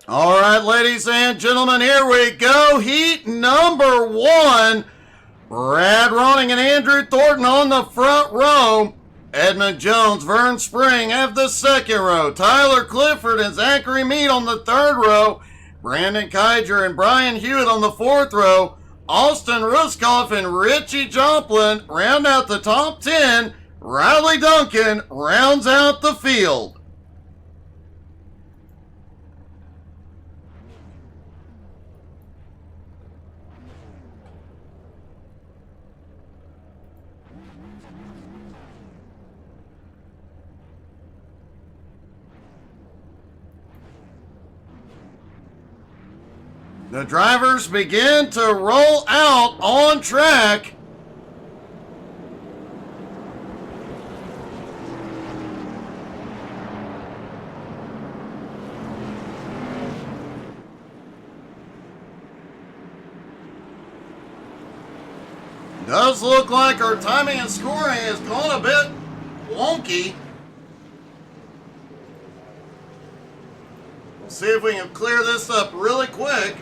All right, ladies and gentlemen, here we go. Heat number one. Brad Ronning and Andrew Thornton on the front row. Edmund Jones, Vern Spring have the second row. Tyler Clifford and Zachary Meade on the third row. Brandon Kiger and Brian Hewitt on the fourth row. Austin Ruskoff and Richie Joplin round out the top 10. Riley Duncan rounds out the field. The drivers begin to roll out on track. Does look like our timing and scoring has gone a bit wonky. We'll see if we can clear this up really quick.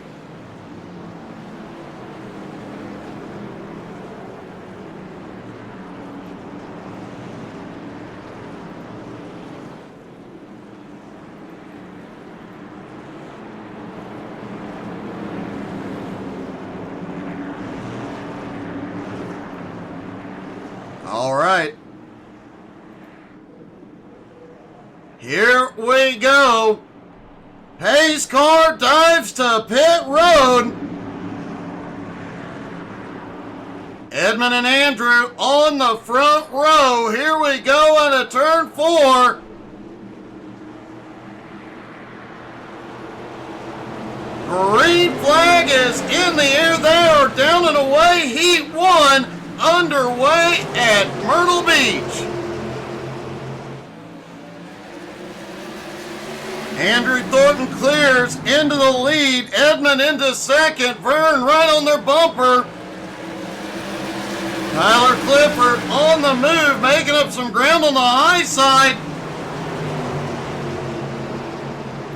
All right. Here we go. Hayes' car dives to pit road. Edmund and Andrew on the front row. Here we go into turn 4. Green flag is in the air. They are down and away. Heat 1 underway at Myrtle Beach. Andrew Thornton clears into the lead. Edmund into second. Vern right on their bumper. Tyler Clifford on the move, making up some ground on the high side.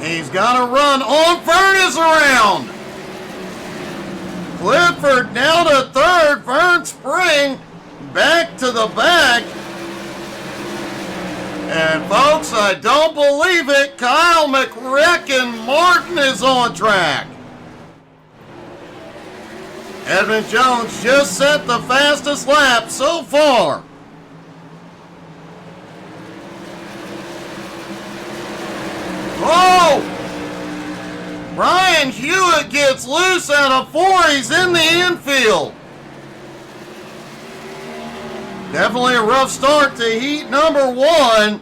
He's got a run on. Vern is around. Clifford now to third. Vern Spring back to the back. And folks, I don't believe it. Kyle McRecken Martin is on track. Edmund Jones just set the fastest lap so far. Oh! Brian Hewitt gets loose out of 4. He's in the infield. Definitely a rough start to heat number 1.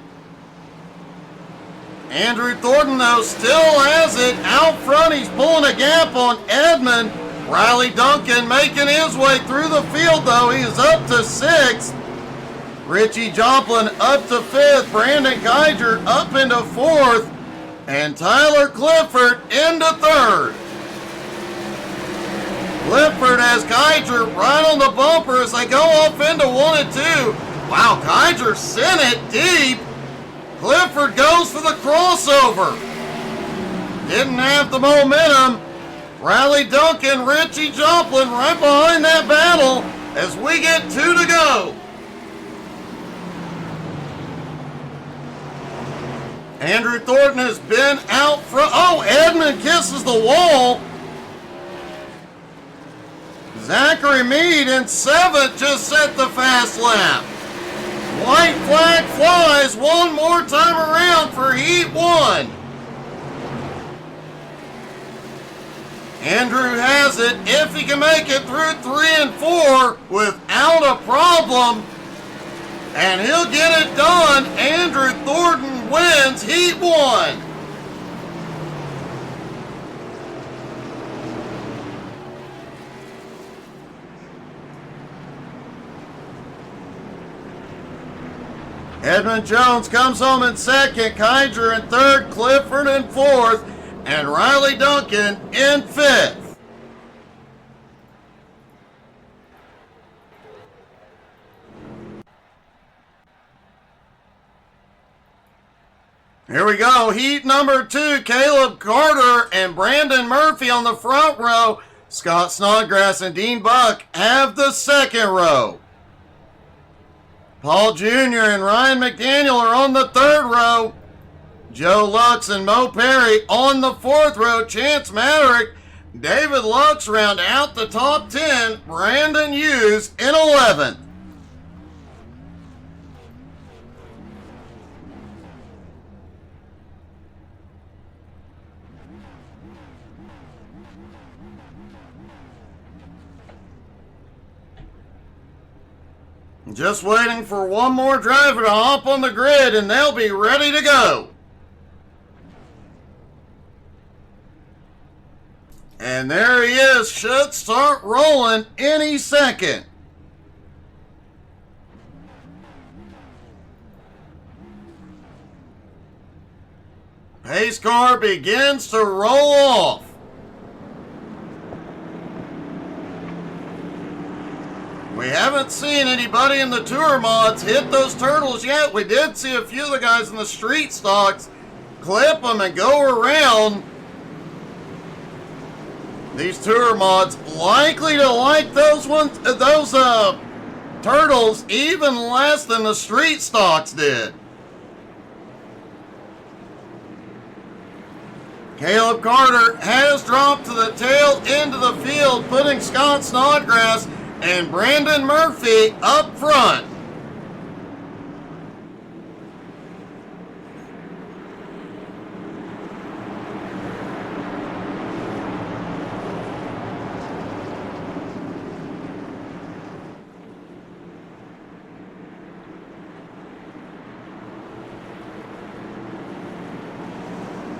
Andrew Thornton, though, still has it out front. He's pulling a gap on Edmund. Riley Duncan making his way through the field, though. He is up to 6th. Richie Joplin up to 5th. Brandon Kiger up into 4th. And Tyler Clifford into 3rd. Clifford has Kiger right on the bumper as they go off into 1 and 2. Wow, Kiger sent it deep. Clifford goes for the crossover. Didn't have the momentum. Riley Duncan, Richie Joplin right behind that battle as we get 2 to go. Andrew Thornton has been out front. Oh, Edmund kisses the wall. Zachary Meade in 7th just set the fast lap. White flag flies one more time around for Heat 1. Andrew has it if he can make it through 3 and 4 without a problem. And he'll get it done. Andrew Thornton wins Heat 1. Edmund Jones comes home in 2nd, Kiger in 3rd, Clifford in 4th, and Riley Duncan in 5th. Here we go. Heat number 2, Caleb Carter and Brandon Murphy on the front row. Scott Snodgrass and Dean Buck have the second row. Paul Jr. and Ryan McDaniel are on the third row. Joe Lux and Mo Perry on the fourth row. Chance Maderick, David Lux round out the top 10. Brandon Hughes in 11th. Just waiting for one more driver to hop on the grid and they'll be ready to go. And there he is, should start rolling any second. Pace car begins to roll off. We haven't seen anybody in the tour mods hit those turtles yet. We did see a few of the guys in the street stocks clip them and go around. These tour mods likely to like those turtles even less than the street stocks did. Caleb Carter has dropped to the tail end of the field, putting Scott Snodgrass and Brandon Murphy up front.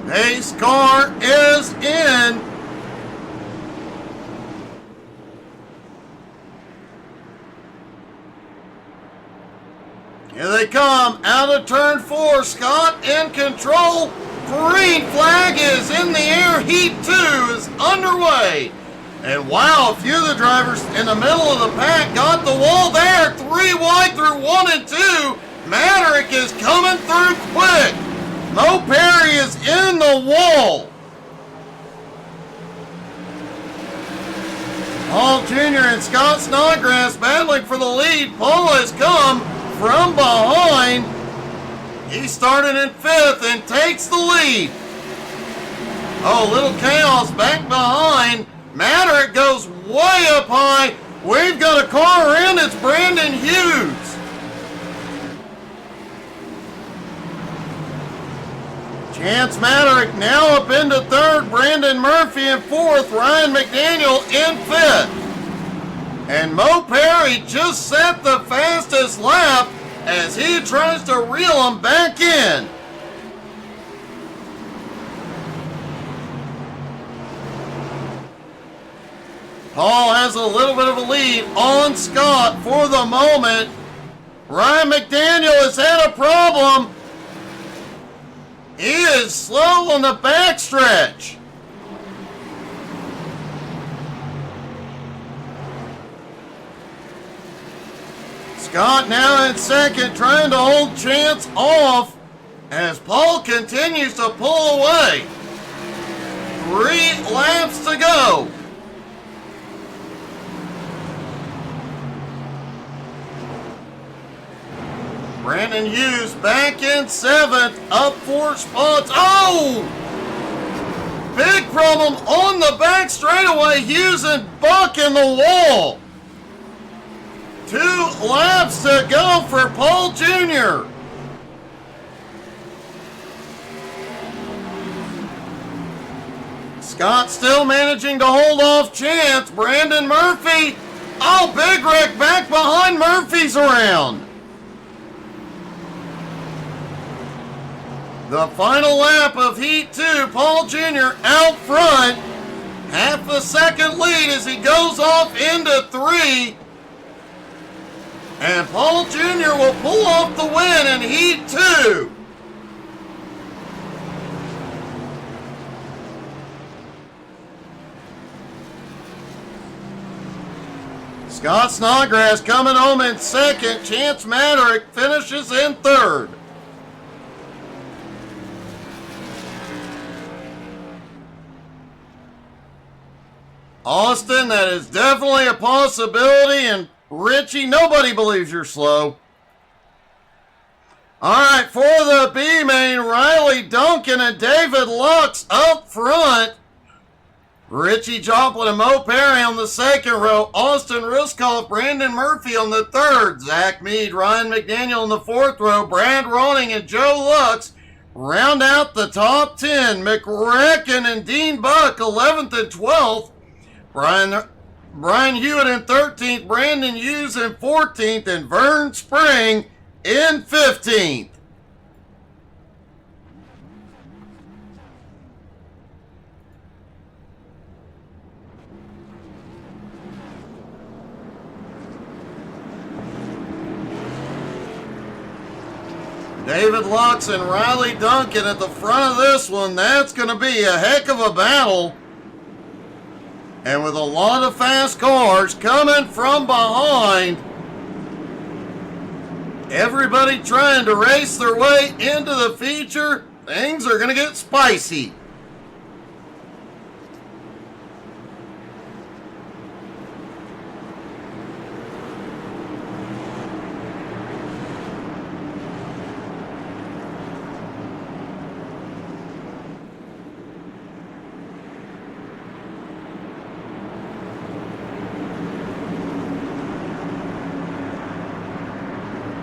Pace car is in. Here they come, out of turn 4, Scott in control. Green flag is in the air, heat 2 is underway. And wow, a few of the drivers in the middle of the pack got the wall there. 3 wide through 1 and 2. Maderick is coming through quick. Mo Perry is in the wall. Paul Jr. and Scott Snodgrass battling for the lead. Paul has come from behind. He started in 5th and takes the lead. Oh, little chaos back behind. Maderick goes way up high. We've got a car in. It's Brandon Hughes. Chance Maderick now up into 3rd. Brandon Murphy in 4th. Ryan McDaniel in 5th. And Mo Perry just set the fastest lap as he tries to reel him back in. Paul has a little bit of a lead on Scott for the moment. Ryan McDaniel has had a problem. He is slow on the backstretch. Scott now in 2nd, trying to hold Chance off as Paul continues to pull away. 3 laps to go. Brandon Hughes back in 7th, up 4 spots. Oh! Big problem on the back straightaway. Hughes and Buck in the wall. 2 laps to go for Paul Jr. Scott still managing to hold off Chance. Brandon Murphy. Oh, big wreck back behind Murphy's around. The final lap of Heat 2, Paul Jr. out front. Half a second lead as he goes off into 3. And Paul Jr. will pull off the win in Heat 2. Scott Snodgrass coming home in 2nd. Chance Maderick finishes in 3rd. Austin, that is definitely a possibility, and Richie, nobody believes you're slow. All right, for the B main, Riley Duncan and David Lux up front. Richie Joplin and Mo Perry on the second row. Austin Ruskoff, Brandon Murphy on the third. Zach Mead, Ryan McDaniel in the fourth row. Brad Ronning and Joe Lux round out the top 10. McRecken and Dean Buck, 11th and 12th. Brian Hewitt in 13th. Brandon Hughes in 14th. And Vern Spring in 15th. David Lux and Riley Duncan at the front of this one. That's going to be a heck of a battle. And with a lot of fast cars coming from behind, everybody trying to race their way into the feature, things are going to get spicy.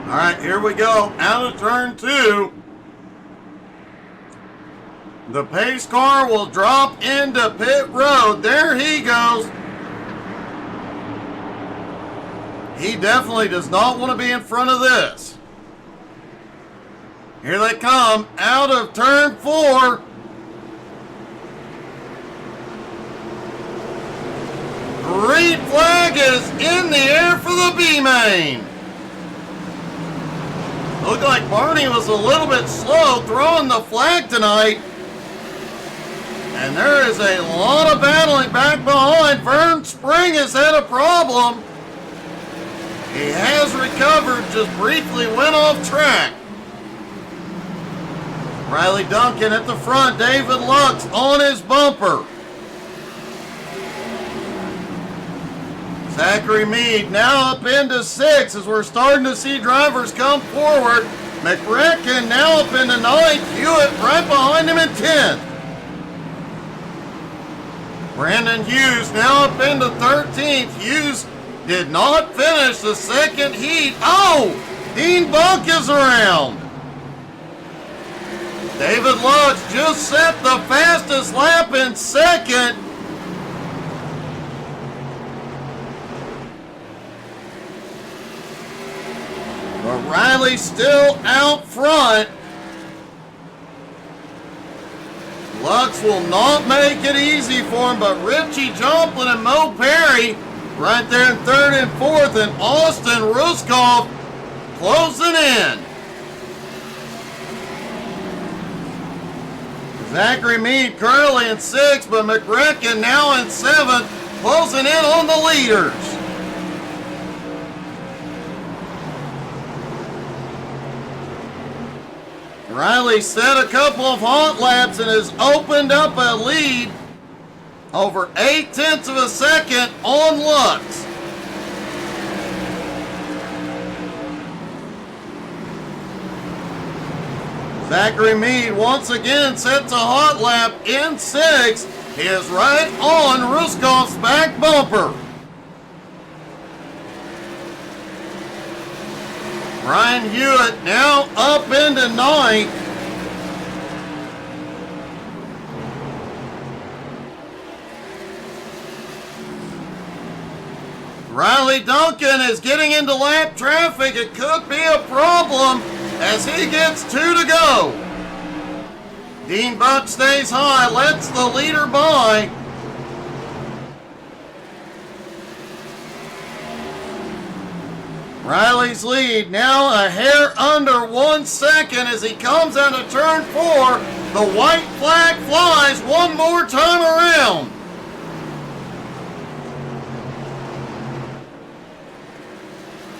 All right, here we go. Out of turn 2. The pace car will drop into pit road. There he goes. He definitely does not want to be in front of this. Here they come out of turn 4. Green flag is in the air for the B main. Looked like Barney was a little bit slow throwing the flag tonight. And there is a lot of battling back behind. Vern Spring has had a problem. He has recovered, just briefly went off track. Riley Duncan at the front, David Lux on his bumper. Zachary Mead now up into 6 as we're starting to see drivers come forward. McRecken now up into 9th. Hewitt right behind him in 10th. Brandon Hughes now up into 13th. Hughes did not finish the second heat. Oh! Dean Buck is around. David Lux just set the fastest lap in second. But Riley's still out front. Lux will not make it easy for him, but Richie Joplin and Mo Perry right there in 3rd and 4th, and Austin Ruskoff closing in. Zachary Mead currently in 6th, but McRecken now in 7th, closing in on the leaders. Riley set a couple of hot laps and has opened up a lead over 0.8 of a second on Lux. Zachary Mead once again sets a hot lap in 6th. He is right on Ruskoff's back bumper. Ryan Hewitt now up into 9th. Riley Duncan is getting into lap traffic. It could be a problem as he gets 2 to go. Dean Buck stays high, lets the leader by. Riley's lead now a hair under 1 second as he comes out of turn 4. The white flag flies one more time around.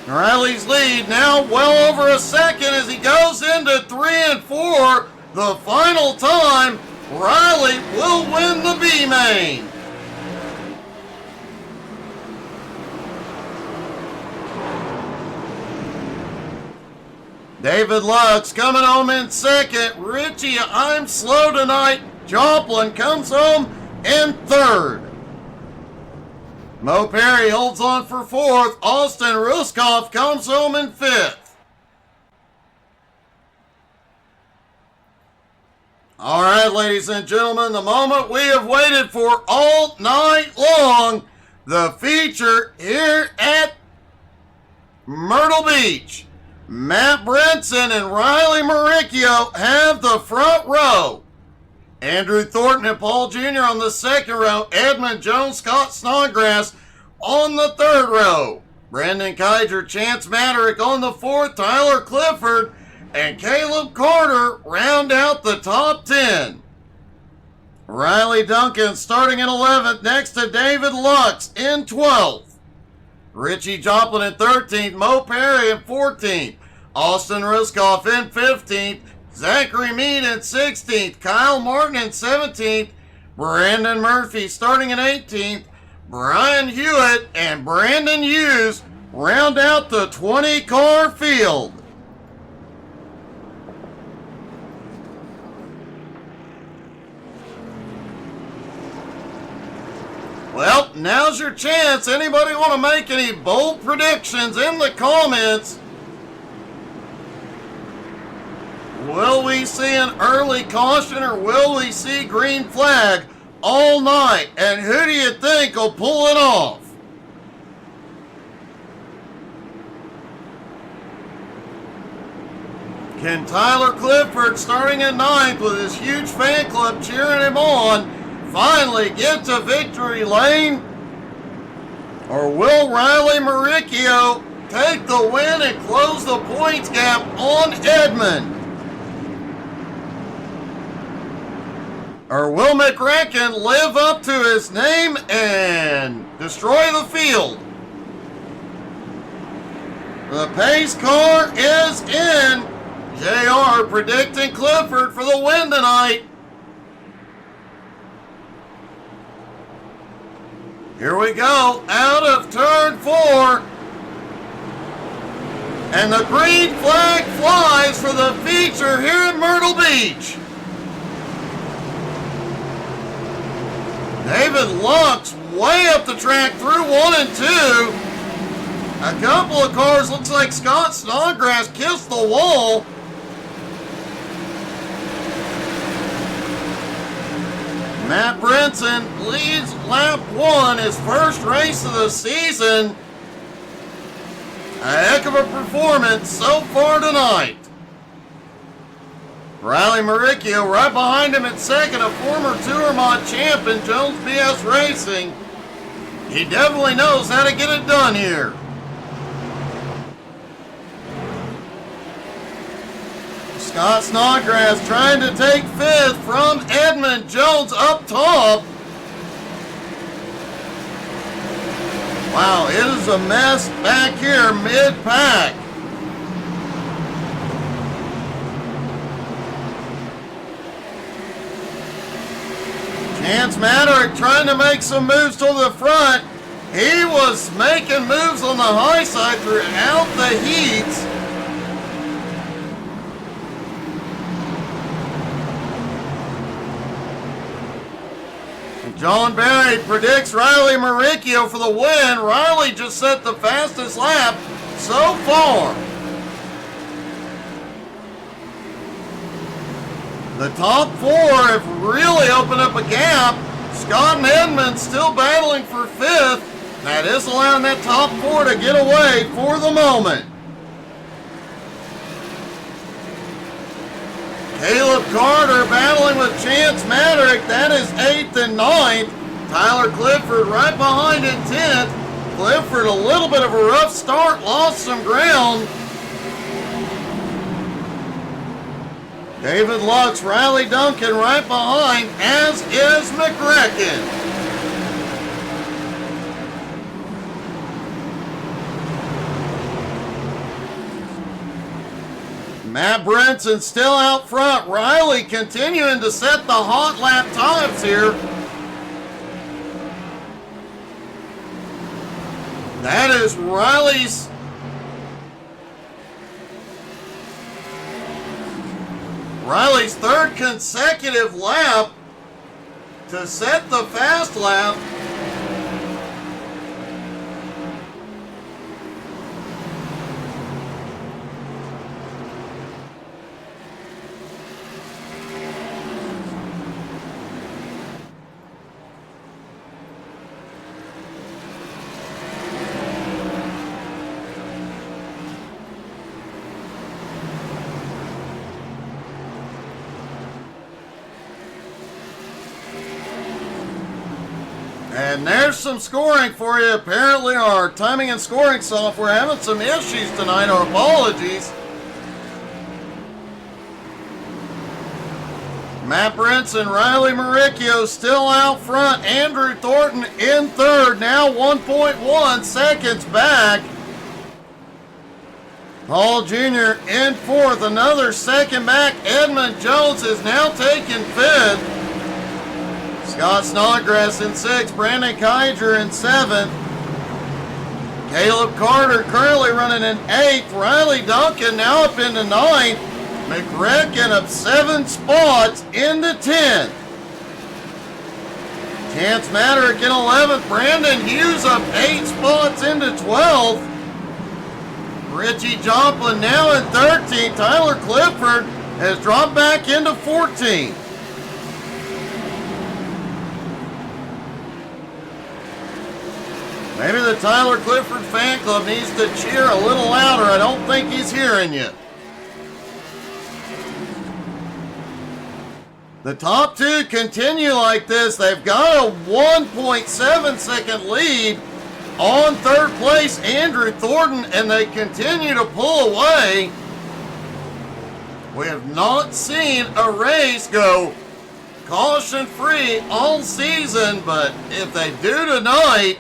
Riley's lead now well over a second as he goes into 3 and 4. The final time, Riley will win the B main. David Lux coming home in second. Richie, I'm slow tonight. Joplin comes home in third. Mo Perry holds on for fourth. Austin Ruskoff comes home in fifth. All right, ladies and gentlemen, the moment we have waited for all night long, the feature here at Myrtle Beach. Matt Brinson and Riley Maricchio have the front row. Andrew Thornton and Paul Jr. on the second row. Edmund Jones, Scott Snodgrass on the third row. Brandon Keiger, Chance Maderick on the fourth. Tyler Clifford and Caleb Carter round out the top 10. Riley Duncan starting in 11th next to David Lux in 12th. Richie Joplin in 13th, Mo Perry in 14th, Austin Ruskoff in 15th, Zachary Mead in 16th, Kyle Martin in 17th, Brandon Murphy starting in 18th, Brian Hewitt and Brandon Hughes round out the 20-car field. Well, now's your chance. Anybody want to make any bold predictions in the comments? Will we see an early caution or will we see green flag all night? And who do you think will pull it off? Can Tyler Clifford, starting at 9th with his huge fan club cheering him on, finally get to victory lane? Or will Riley Maricchio take the win and close the points gap on Edmund? Or will McRacken live up to his name and destroy the field? The pace car is in. JR predicting Clifford for the win tonight. Here we go, out of turn 4. And the green flag flies for the feature here at Myrtle Beach. David Lux way up the track through 1 and 2. A couple of cars, looks like Scott Snodgrass kissed the wall. Matt Brinson leads lap 1, his first race of the season. A heck of a performance so far tonight. Riley Maricchio right behind him at second, a former Tour Mod champ in Jones BS Racing. He definitely knows how to get it done here. Scott Snodgrass trying to take 5th from Edmund Jones up top. Wow, it is a mess back here mid-pack. Chance Maderick trying to make some moves to the front. He was making moves on the high side throughout the heats. John Barry predicts Riley Maricchio for the win. Riley just set the fastest lap so far. The top 4 have really opened up a gap. Scott and Edmund still battling for 5th. That is allowing that top 4 to get away for the moment. Caleb Carter battling with Chance Maderick. That is 8th and 9th. Tyler Clifford right behind in 10th. Clifford a little bit of a rough start, lost some ground. David Lux, Riley Duncan right behind, as is McRacken. Matt Brinson still out front. Riley continuing to set the hot lap times here. That is Riley's Riley's third consecutive lap to set the fast lap. And there's some scoring for you. Apparently our timing and scoring software having some issues tonight. Our apologies. Matt Brentz and Riley Maricchio still out front. Andrew Thornton in third, now 1.1 seconds back. Paul Jr. in fourth, another second back. Edmund Jones is now taking fifth. Scott Snodgrass in sixth, Brandon Keiger in seventh. Caleb Carter currently running in eighth. Riley Duncan now up into ninth. McRecken up 7 spots into 10th. Chance Maderick in 11th. Brandon Hughes up 8 spots into 12th. Richie Joplin now in 13th. Tyler Clifford has dropped back into 14th. Maybe the Tyler Clifford fan club needs to cheer a little louder. I don't think he's hearing you. The top two continue like this. They've got a 1.7 second lead on third place, Andrew Thornton, and they continue to pull away. We have not seen a race go caution-free all season, but if they do tonight,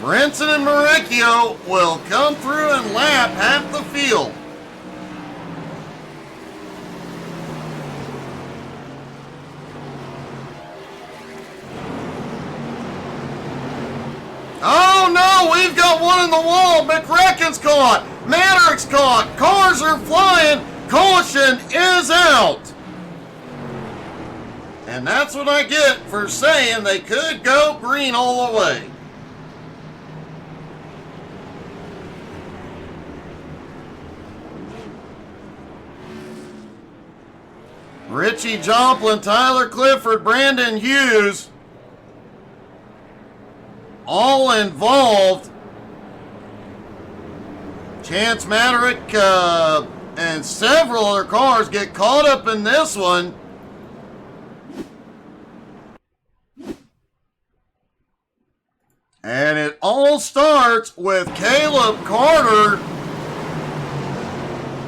Brinson and Maricchio will come through and lap half the field. Oh no, we've got one in the wall. McRecken's caught. Maderick's caught. Cars are flying. Caution is out. And that's what I get for saying they could go green all the way. Richie Joplin, Tyler Clifford, Brandon Hughes, all involved. Chance Maderick and several other cars get caught up in this one. And it all starts with Caleb Carter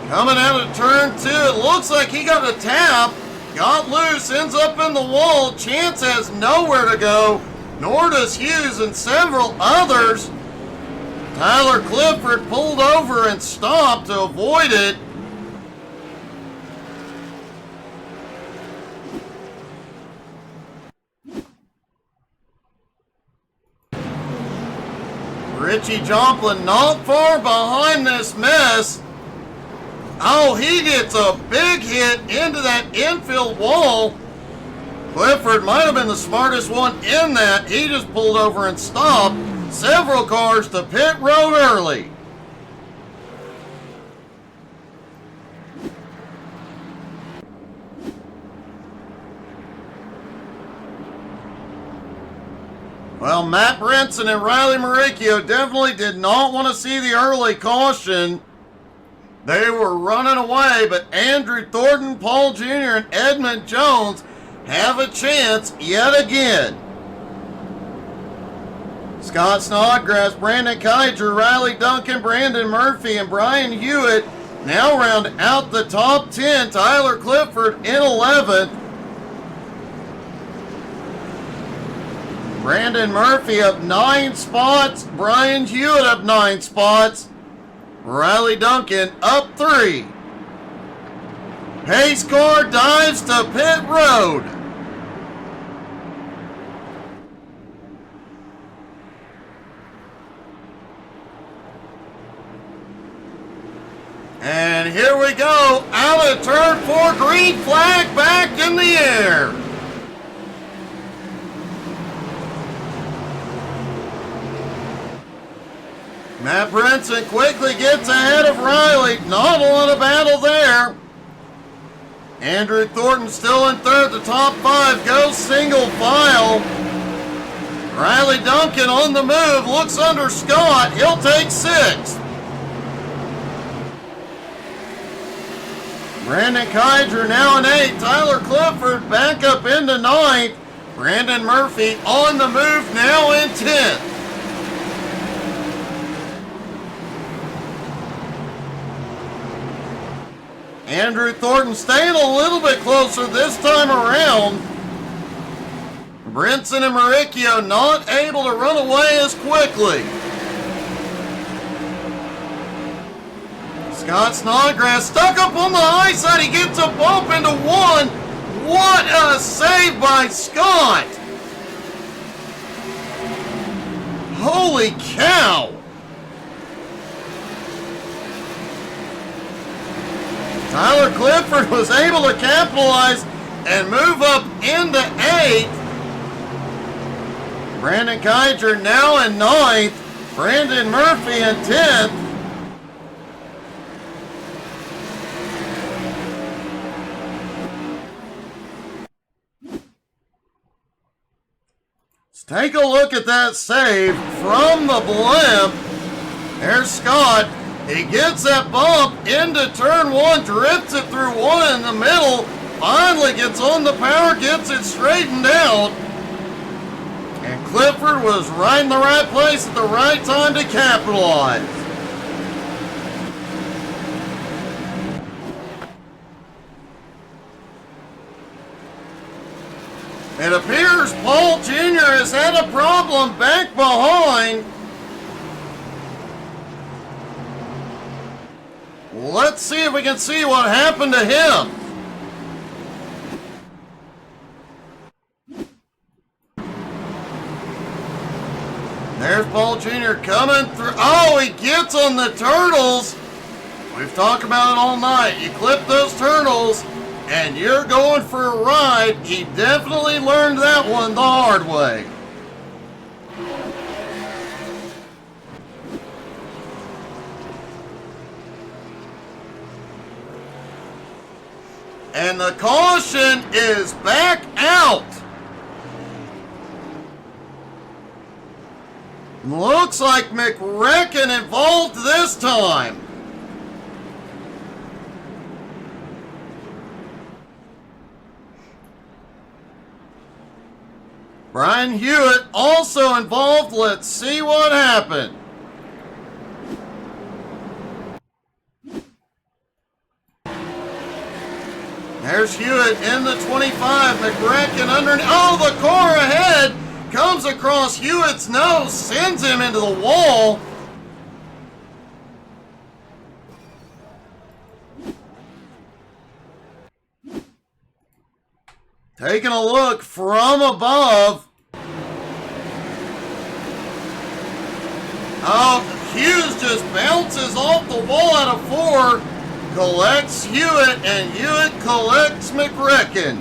coming out of turn 2. It looks like he got a tap, got loose, ends up in the wall. Chance has nowhere to go, nor does Hughes and several others. Tyler Clifford pulled over and stopped to avoid it. Richie Joplin not far behind this mess. Oh, he gets a big hit into that infield wall. Clifford might have been the smartest one in that. He just pulled over and stopped. Several cars to pit road early. Well, Matt Brinson and Riley Maricchio definitely did not want to see the early caution. They were running away, but Andrew Thornton, Paul Jr., and Edmund Jones have a chance yet again. Scott Snodgrass, Brandon Keiger, Riley Duncan, Brandon Murphy, and Brian Hewitt now round out the top 10. Tyler Clifford in 11th. Brandon Murphy up 9 spots. Brian Hewitt up 9 spots. Riley Duncan up 3. Pace car dives to pit road. And here we go. Out of turn 4, green flag back in the air. Matt Brinson quickly gets ahead of Riley. Not a lot of battle there. Andrew Thornton still in third. The top 5 goes single file. Riley Duncan on the move. Looks under Scott. He'll take 6th. Brandon Kydger now in 8th. Tyler Clifford back up into 9th. Brandon Murphy on the move now in 10th. Andrew Thornton staying a little bit closer this time around. Brinson and Maricchio not able to run away as quickly. Scott Snodgrass stuck up on the high side. He gets a bump into 1. What a save by Scott! Holy cow! Tyler Clifford was able to capitalize and move up into 8th. Brandon Kydger now in 9th. Brandon Murphy in 10th. Let's take a look at that save from the blimp. There's Scott. He gets that bump into turn 1, drifts it through 1 in the middle, finally gets on the power, gets it straightened out. And Clifford was right in the right place at the right time to capitalize. It appears Paul Jr. has had a problem back behind. Let's see if we can see what happened to him. There's Paul Jr. coming through. Oh, he gets on the turtles. We've talked about it all night. You clip those turtles and you're going for a ride. He definitely learned that one the hard way. And the caution is back out. Looks like McRecken involved this time. Brian Hewitt also involved. Let's see what happened. There's Hewitt in the 25. McRecken underneath. Oh, the car ahead comes across Hewitt's nose, sends him into the wall. Taking a look from above. Oh, Hughes just bounces off the wall out of 4. Collects Hewitt, and Hewitt collects McRecken.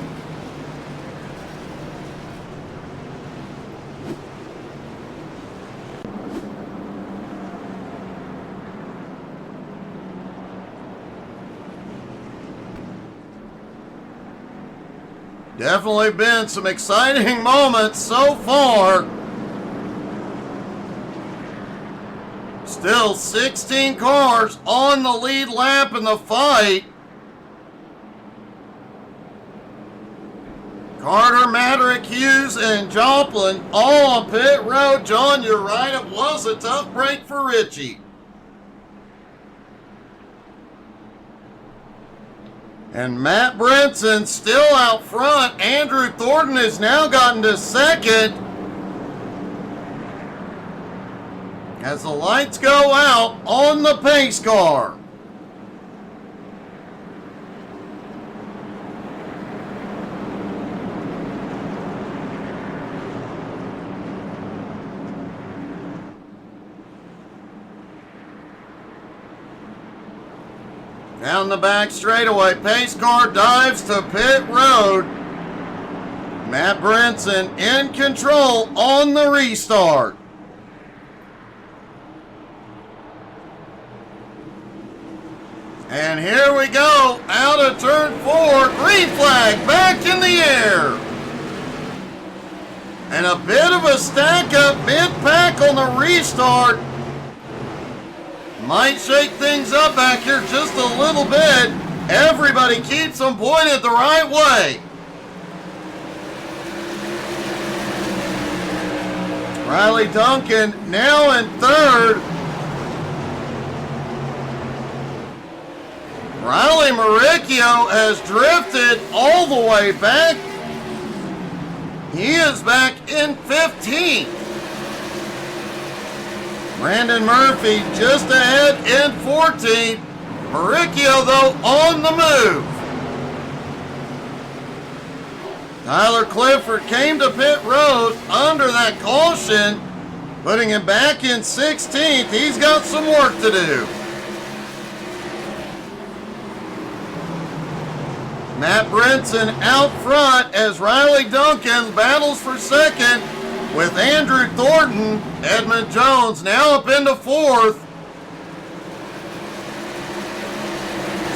Definitely been some exciting moments so far. Still 16 cars on the lead lap in the fight. Carter, Madrick, Hughes, and Joplin all on pit road. John, you're right. It was a tough break for Richie. And Matt Brinson still out front. Andrew Thornton has now gotten to 2nd. As the lights go out on the pace car. Down the back straightaway, pace car dives to pit road. Matt Brinson in control on the restart. And here we go, out of turn 4, green flag back in the air. And a bit of a stack up mid-pack on the restart. Might shake things up back here just a little bit. Everybody keeps them pointed the right way. Riley Duncan now in third. Riley Maricchio has drifted all the way back. He is back in 15th. Brandon Murphy just ahead in 14th. Maricchio, though, on the move. Tyler Clifford came to pit road under that caution, putting him back in 16th. He's got some work to do. Matt Brinson out front as Riley Duncan battles for second with Andrew Thornton. Edmund Jones now up into fourth.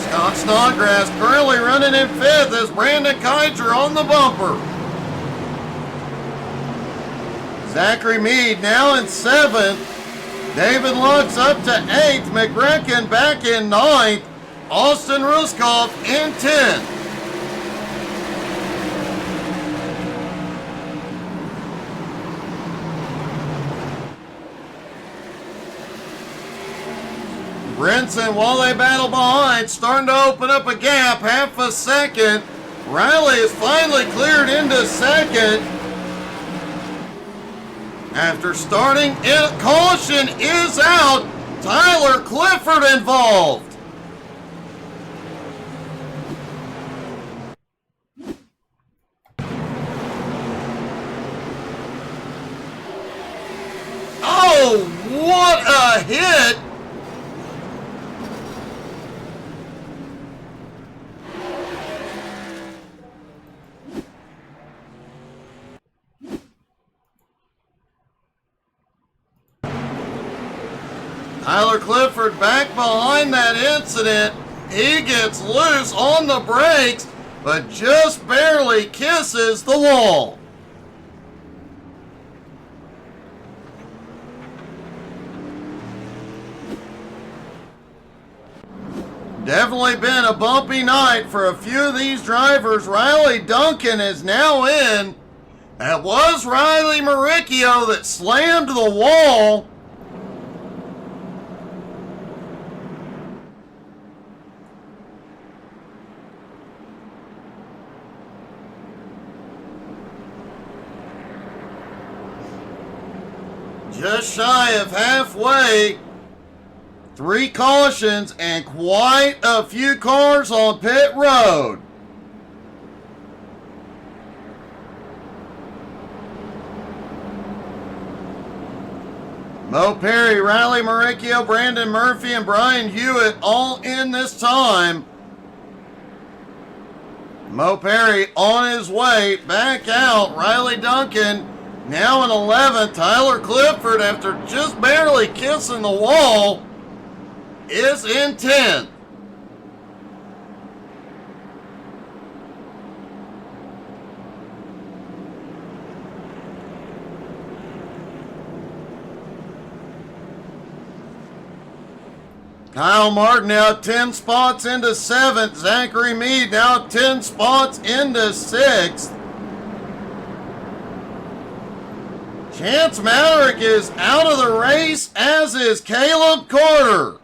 Scott Snodgrass currently running in fifth as Brandon Keicher on the bumper. Zachary Meade now in seventh. David Lux up to eighth. McGrecken back in ninth. Austin Ruskoff in 10th. Brinson, while they battle behind, starting to open up a gap, half a second. Riley is finally cleared into second. After starting, caution is out. Tyler Clifford involved. Oh, what a hit! Tyler Clifford back behind that incident. He gets loose on the brakes, but just barely kisses the wall. Definitely been a bumpy night for a few of these drivers. Riley Duncan is now in. That was Riley Maricchio that slammed the wall. Just shy of halfway. 3 cautions and quite a few cars on pit road. Mo Perry, Riley Maricchio, Brandon Murphy, and Brian Hewitt all in this time. Mo Perry on his way back out. Riley Duncan now in 11th. Tyler Clifford, after just barely kissing the wall, is in 10th. Kyle Martin now 10 spots into 7th. Zachary Meade now 10 spots into 6th. Chance Maverick is out of the race, as is Caleb Carter.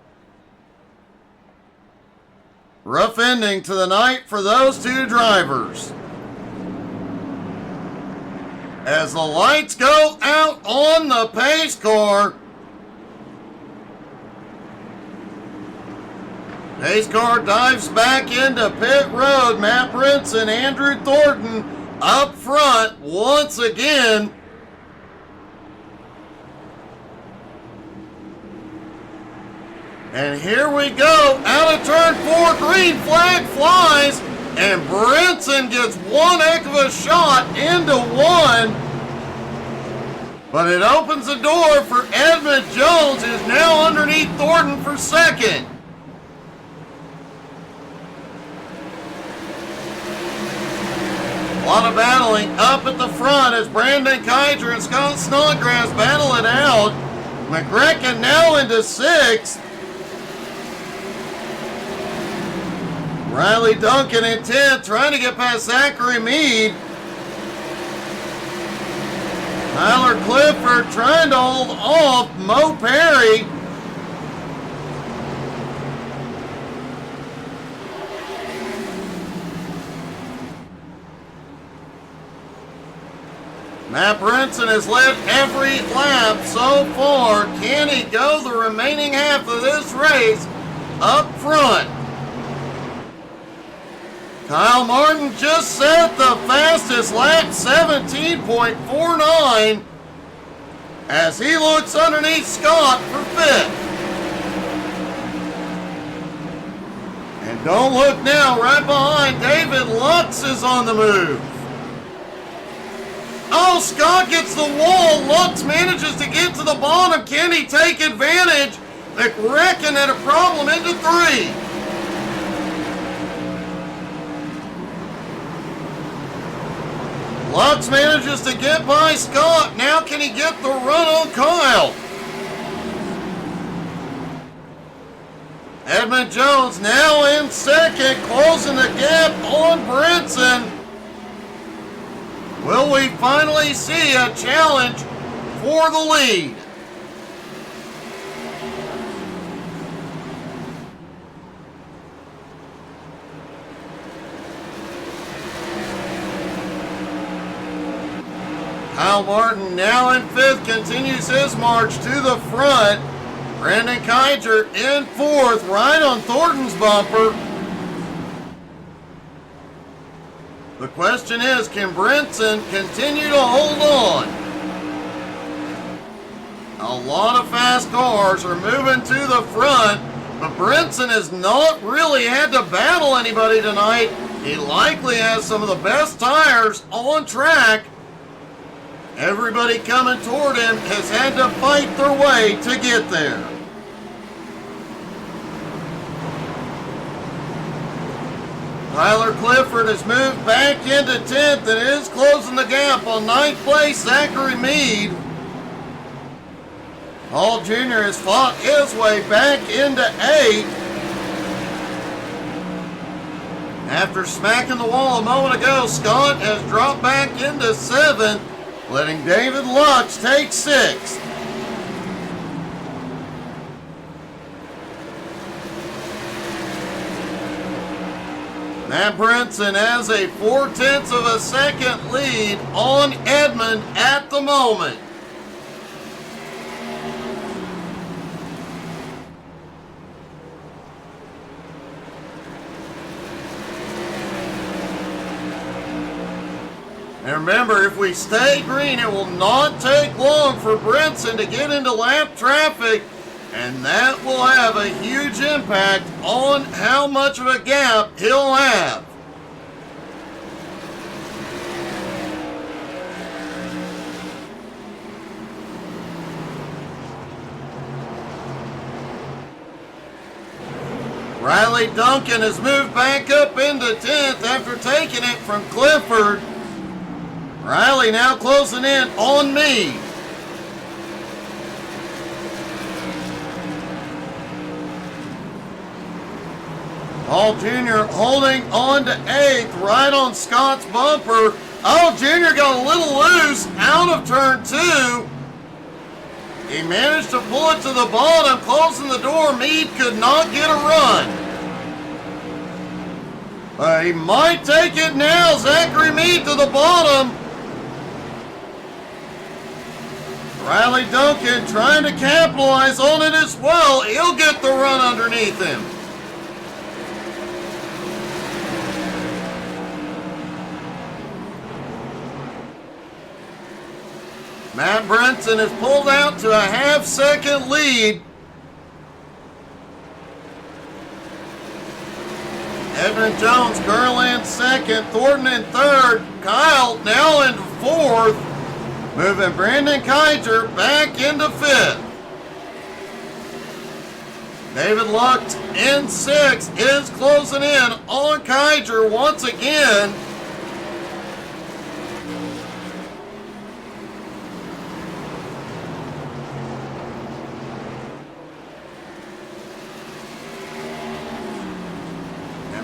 Rough ending to the night for those two drivers. As the lights go out on the pace car, pace car dives back into pit road. Matt Brinson, Andrew Thornton up front once again. And here we go, out of turn 4, green flag flies, and Brinson gets one heck of a shot into one. But it opens the door for Edmund Jones, who's now underneath Thornton for second. A lot of battling up at the front as Brandon Keiger and Scott Snodgrass battle it out. McGrecken now into 6th. Riley Duncan in 10th, trying to get past Zachary Meade. Tyler Clifford trying to hold off Mo Perry. Matt Brinson has led every lap so far. Can he go the remaining half of this race up front? Kyle Martin just set the fastest lap, 17.49, as he looks underneath Scott for 5th. And don't look now, right behind, David Lux is on the move. Oh, Scott gets the wall. Lux manages to get to the bottom. Can he take advantage? McGrecken had a problem into 3. Lux manages to get by Scott. Now can he get the run on Kyle? Edmund Jones now in second, closing the gap on Brinson. Will we finally see a challenge for the lead? Kyle Martin now in 5th, continues his march to the front. Brandon Keiger in 4th, right on Thornton's bumper. The question is, can Brinson continue to hold on? A lot of fast cars are moving to the front, but Brinson has not really had to battle anybody tonight. He likely has some of the best tires on track. Everybody coming toward him has had to fight their way to get there. Tyler Clifford has moved back into 10th and is closing the gap on 9th place, Zachary Meade. Paul Jr. has fought his way back into 8th. After smacking the wall a moment ago, Scott has dropped back into 7th, letting David Lux take 6th. Matt Brinson has a 0.4 of a second lead on Edmund at the moment. And remember, if we stay green, it will not take long for Brinson to get into lap traffic, and that will have a huge impact on how much of a gap he'll have. Riley Duncan has moved back up into 10th after taking it from Clifford. Riley now closing in on me. Paul Jr. holding on to 8th, right on Scott's bumper. Oh, Jr. got a little loose out of turn 2. He managed to pull it to the bottom, closing the door. Meade could not get a run. He might take it now. Zachary Meade to the bottom. Riley Duncan trying to capitalize on it as well. He'll get the run underneath him. Matt Brinson has pulled out to a half-second lead. Edmund Jones currently in second, Thornton in third, Kyle now in fourth, moving Brandon Keiger back into fifth. David Lux in sixth is closing in on Keiger once again.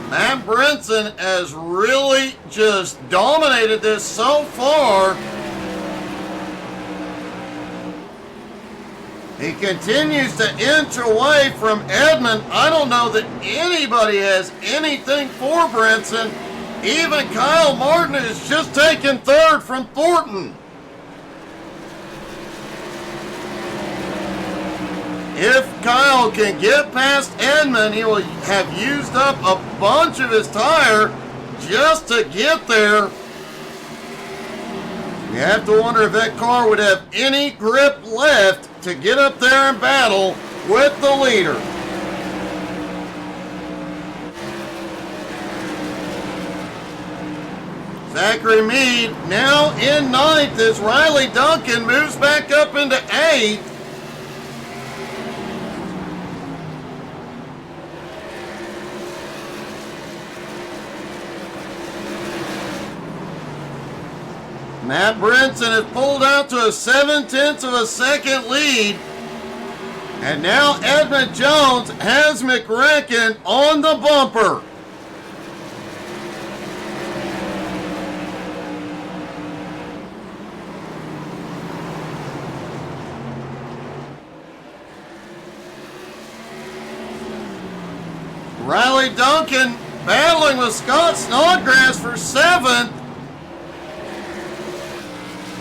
Matt Brinson has really just dominated this so far. He continues to inch away from Edmund. I don't know that anybody has anything for Brinson. Even Kyle Martin is just taking third from Thornton. If Kyle can get past Edmund, he will have used up a bunch of his tire just to get there. You have to wonder if that car would have any grip left to get up there and battle with the leader. Zachary Meade now in ninth as Riley Duncan moves back up into eighth. Matt Brinson has pulled out to a 7/10 of a second lead. And now Edmund Jones has McRacken on the bumper. Riley Duncan battling with Scott Snodgrass for seventh.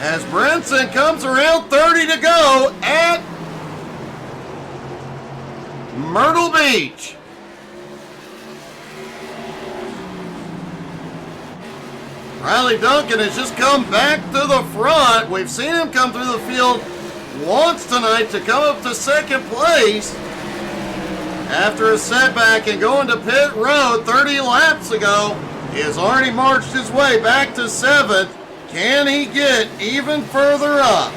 As Brinson comes around 30 to go at Myrtle Beach. Riley Duncan has just come back to the front. We've seen him come through the field once tonight to come up to second place after a setback and going to pit road 30 laps ago. He has already marched his way back to seventh. Can he get even further up?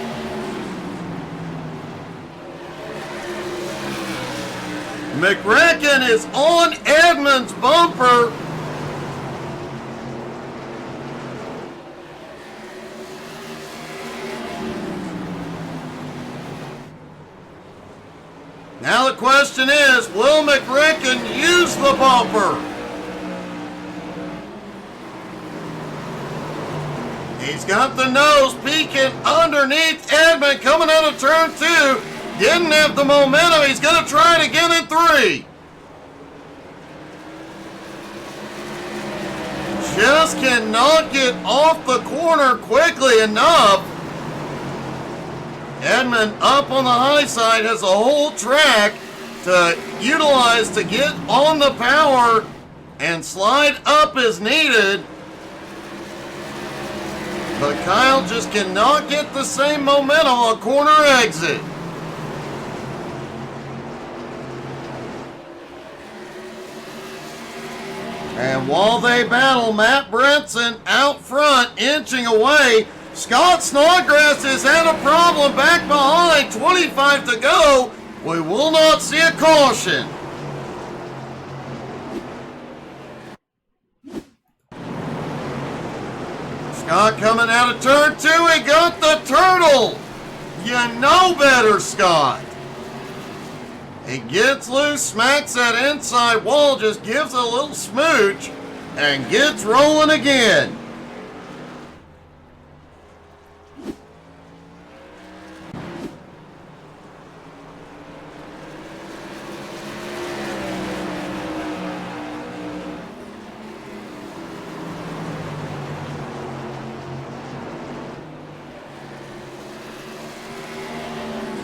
McRacken is on Edmund's bumper. Now the question is, will McRacken use the bumper? He's got the nose peeking underneath Edmund coming out of turn two. Didn't have the momentum. He's going to try it again in three. Just cannot get off the corner quickly enough. Edmund up on the high side has a whole track to utilize to get on the power and slide up as needed. But Kyle just cannot get the same momentum on corner exit. And while they battle, Matt Brinson out front, inching away. Scott Snodgrass has had a problem back behind, 25 to go. We will not see a caution. Scott coming out of turn two, he got the turtle. You know better, Scott. He gets loose, smacks that inside wall, just gives a little smooch, and gets rolling again.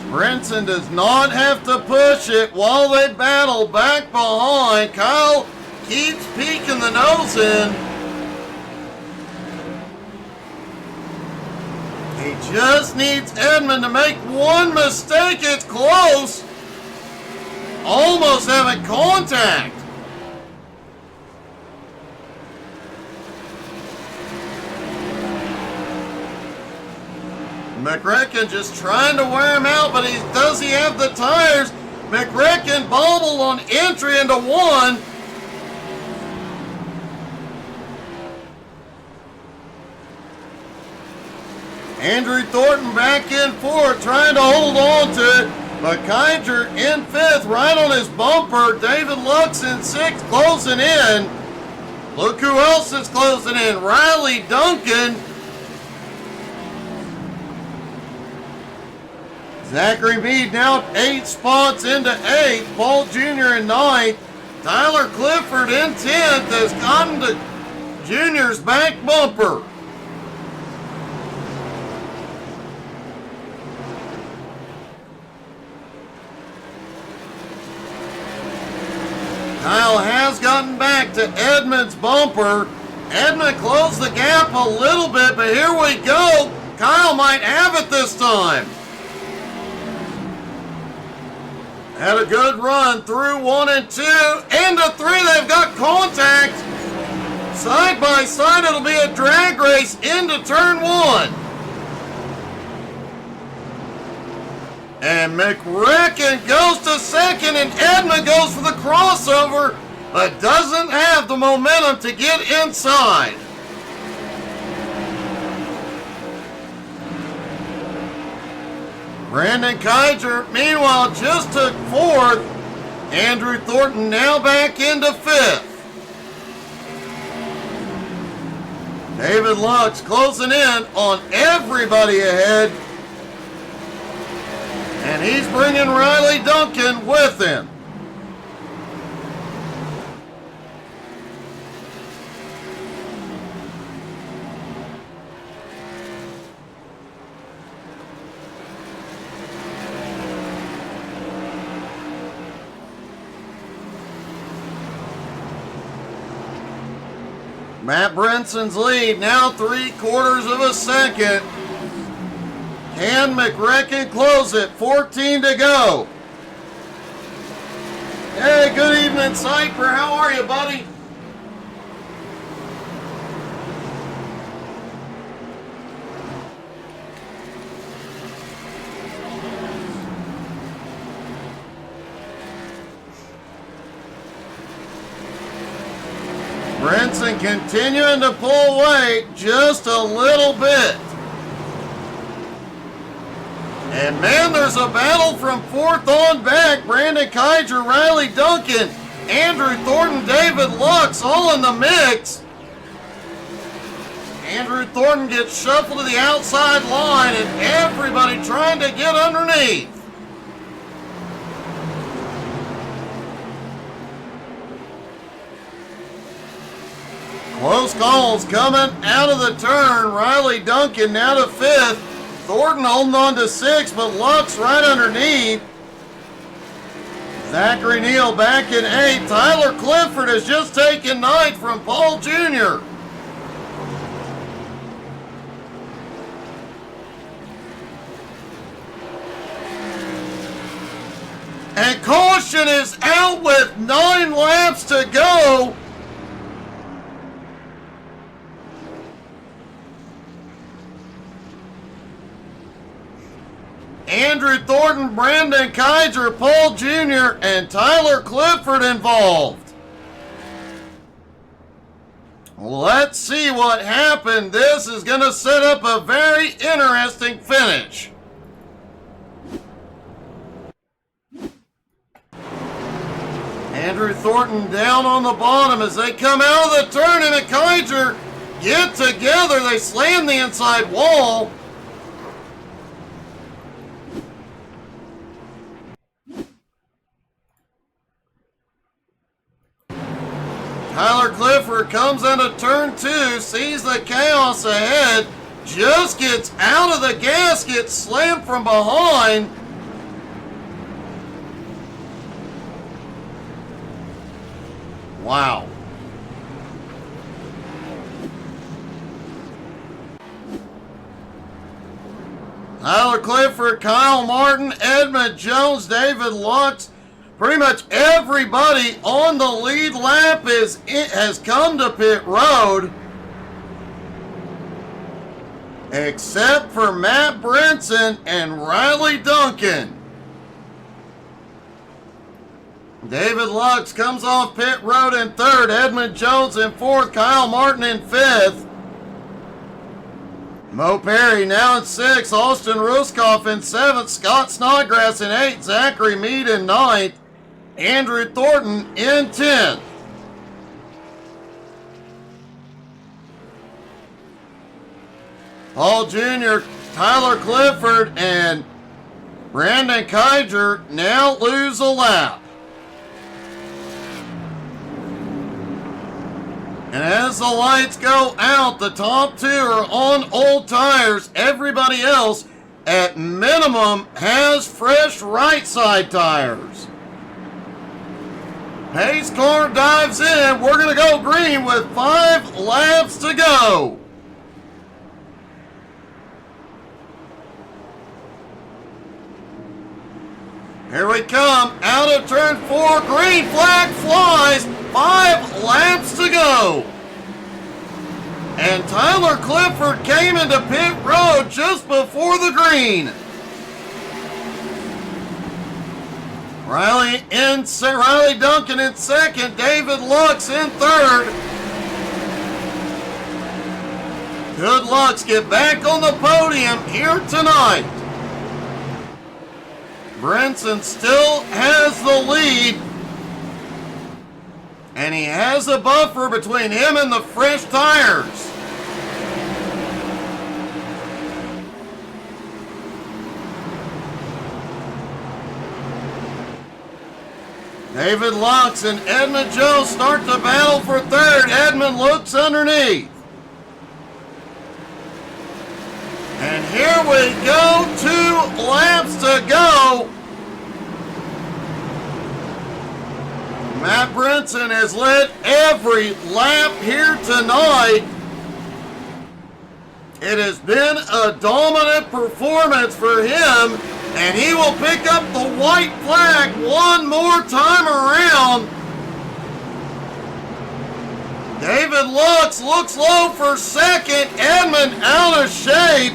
Brinson does not have to push it while they battle back behind. Kyle keeps peeking the nose in. He just needs Edmund to make one mistake. It's close. Almost having contact. McRacken just trying to wear him out, but does he have the tires? McRacken bobbled on entry into one. Andrew Thornton back in fourth, trying to hold on to it. But Keiger in fifth, right on his bumper. David Lux in sixth, closing in. Look who else is closing in. Riley Duncan. Zachary Meade now 8 spots into 8th. Paul Jr. in 9th. Tyler Clifford in 10th has gotten to Jr.'s back bumper. Kyle has gotten back to Edmund's bumper. Edmund closed the gap a little bit, but here we go. Kyle might have it this time. Had a good run through 1 and 2. Into 3, they've got contact. Side by side, it'll be a drag race into turn 1. And McRacken goes to second, and Edmund goes for the crossover, but doesn't have the momentum to get inside. Brandon Keiger, meanwhile, just took fourth. Andrew Thornton now back into fifth. David Lux closing in on everybody ahead. And he's bringing Riley Duncan with him. Matt Brinson's lead now 3/4 of a second. Can McRacken close it? 14 to go. Hey, good evening, Cypher. How are you, buddy? Brinson continuing to pull weight just a little bit. And man, there's a battle from fourth on back. Brandon Keiger, Riley Duncan, Andrew Thornton, David Lux, all in the mix. Andrew Thornton gets shuffled to the outside line, and everybody trying to get underneath. Close calls coming out of the turn. Riley Duncan now to fifth. Thornton holding on to 6, but Lux right underneath. Zachary Neal back in 8. Tyler Clifford has just taken 9th from Paul Jr. And caution is out with 9 laps to go. Andrew Thornton, Brandon Keiger, Paul Jr., and Tyler Clifford involved. Let's see what happened. This is going to set up a very interesting finish. Andrew Thornton down on the bottom as they come out of the turn, and Keiger get together. They slam the inside wall. Tyler Clifford comes into turn 2, sees the chaos ahead, just gets out of the gasket, slammed from behind. Wow. Tyler Clifford, Kyle Martin, Edmund Jones, David Lux, pretty much everybody on the lead lap has come to pit road. except for Matt Brinson and Riley Duncan. David Lux comes off pit road in third, Edmund Jones in fourth, Kyle Martin in fifth. Mo Perry now in sixth, Austin Ruskoff in seventh, Scott Snodgrass in eighth, Zachary Mead in ninth, Andrew Thornton in 10th. Paul Jr., Tyler Clifford, and Brandon Keiger now lose a lap. And as the lights go out, the top two are on old tires. Everybody else, at minimum, has fresh right side tires. Pace car dives in. We're going to go green with 5 laps to go. Here we come, out of turn 4, green flag flies, 5 laps to go. And Tyler Clifford came into pit road just before the green. Riley Duncan in second, David Lux in third. Good Lux get back on the podium here tonight. Brinson still has the lead, and he has a buffer between him and the fresh tires. David Lux and Edmund Jones start the battle for third. Edmund looks underneath. And here we go, 2 laps to go. Matt Brinson has led every lap here tonight. It has been a dominant performance for him, and he will pick up the white flag one more time around. David Lux looks low for second. Edmund out of shape.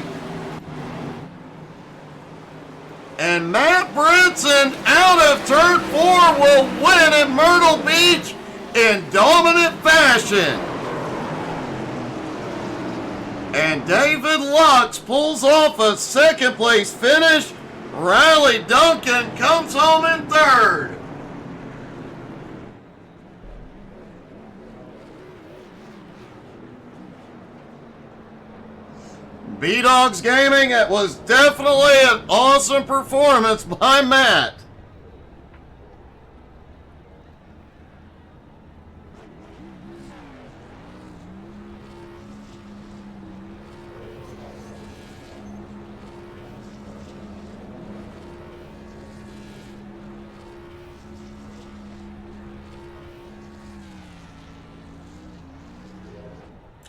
And Matt Brinson out of turn 4 will win at Myrtle Beach in dominant fashion. And David Lux pulls off a second place finish. Riley Duncan comes home in third. B-Dogs Gaming, it was definitely an awesome performance by Matt.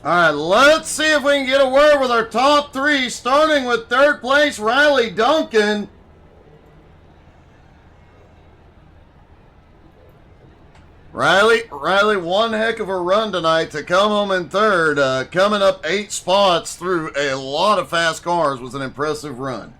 All right, let's see if we can get a word with our top 3, starting with third place, Riley Duncan. Riley, one heck of a run tonight to come home in third. Coming up 8 spots through a lot of fast cars was an impressive run.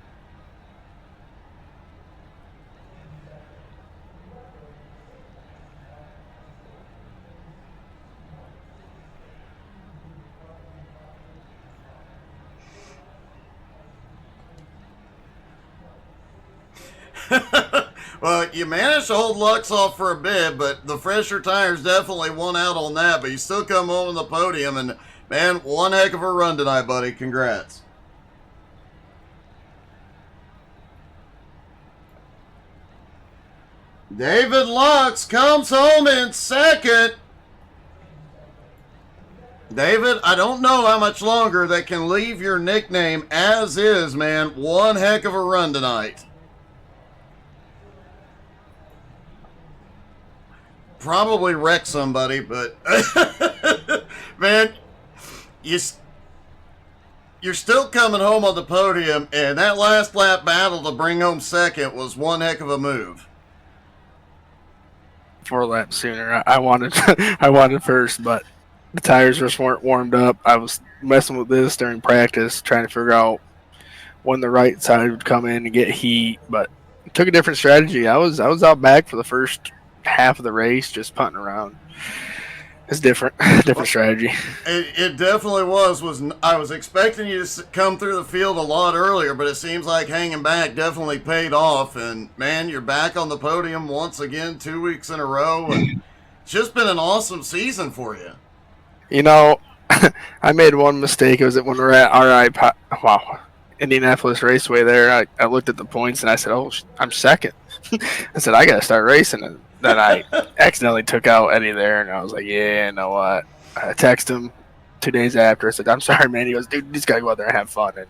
Well, you managed to hold Lux off for a bit, but the fresher tires definitely won out on that. But you still come home on the podium, and man, one heck of a run tonight, buddy. Congrats. David Lux comes home in second. David, I don't know how much longer they can leave your nickname as is, man. One heck of a run tonight. Probably wreck somebody, but man, you're still coming home on the podium, and that last lap battle to bring home second was one heck of a move. 4 laps sooner. I wanted I wanted first, but the tires just weren't warmed up. I was messing with this during practice, trying to figure out when the right side would come in and get heat, but took a different strategy. I was out back for the first half of the race, just punting around. It's different, different Well, strategy. it definitely was. I was expecting you to come through the field a lot earlier, but it seems like hanging back definitely paid off. And man, you're back on the podium once again, 2 weeks in a row, and it's just been an awesome season for you. You know, I made one mistake. It was when we were at wow, Indianapolis Raceway there. I looked at the points and I said, oh, I'm second. I said, I got to start racing. And then I accidentally took out Eddie there, and I was like, yeah, you know what? I texted him 2 days after. I said, I'm sorry, man. He goes, dude, you just got to go out there and have fun. And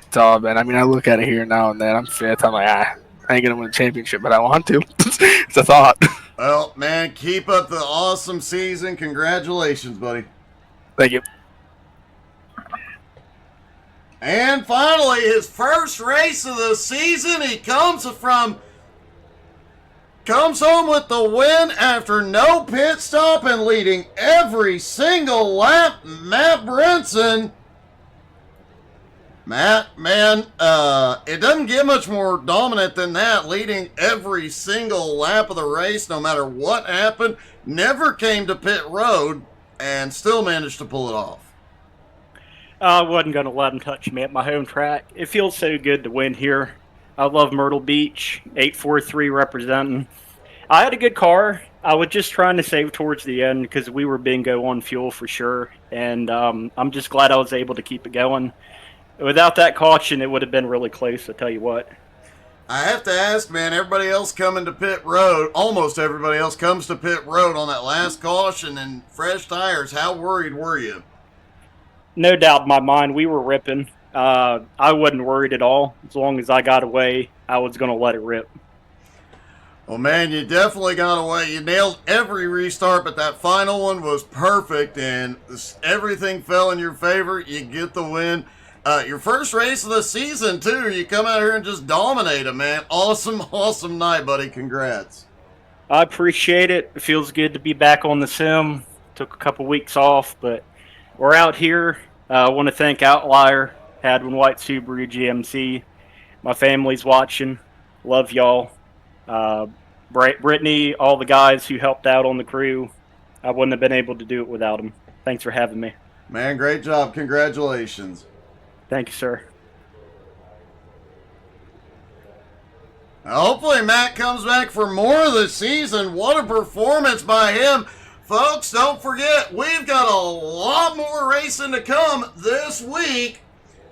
it's all been. I mean, I look at it here now and then. I'm fifth. I'm like, I ain't going to win a championship, but I want to. It's a thought. Well, man, keep up the awesome season. Congratulations, buddy. Thank you. And finally, his first race of the season. He comes home with the win after no pit stop and leading every single lap. Matt Brinson. Matt, man, it doesn't get much more dominant than that. Leading every single lap of the race, no matter what happened. Never came to pit road and still managed to pull it off. I wasn't going to let him touch me at my home track. It feels so good to win here. I love Myrtle Beach, 843 representing. I had a good car. I was just trying to save towards the end because we were bingo on fuel for sure. And I'm just glad I was able to keep it going. Without that caution, it would have been really close, I'll tell you what. I have to ask, man, everybody else coming to pit road, almost everybody else comes to pit road on that last caution and fresh tires. How worried were you? No doubt in my mind, we were ripping. I wasn't worried at all. As long as I got away, I was going to let it rip. Well, man, you definitely got away. You nailed every restart, but that final one was perfect, and everything fell in your favor. You get the win. Your first race of the season, too. You come out here and just dominate them, man. Awesome, awesome night, buddy. Congrats. I appreciate it. It feels good to be back on the sim. Took a couple weeks off, but we're out here. I want to thank Outlier, Hadwin White Subaru GMC. My family's watching. Love y'all. Brittany, all the guys who helped out on the crew. I wouldn't have been able to do it without them. Thanks for having me. Man, great job. Congratulations. Thank you, sir. Hopefully Matt comes back for more of the season. What a performance by him. Folks, don't forget, we've got a lot more racing to come this week.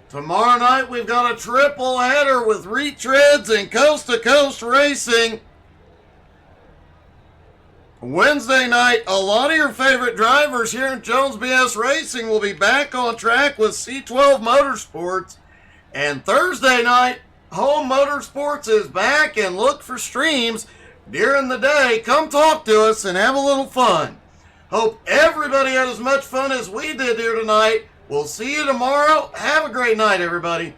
Tomorrow night, we've got a triple header with retreads and coast-to-coast racing. Wednesday night, a lot of your favorite drivers here in Jones BS Racing will be back on track with C12 Motorsports. And Thursday night, Home Motorsports is back, and look for streams during the day. Come talk to us and have a little fun. Hope everybody had as much fun as we did here tonight. We'll see you tomorrow. Have a great night, everybody.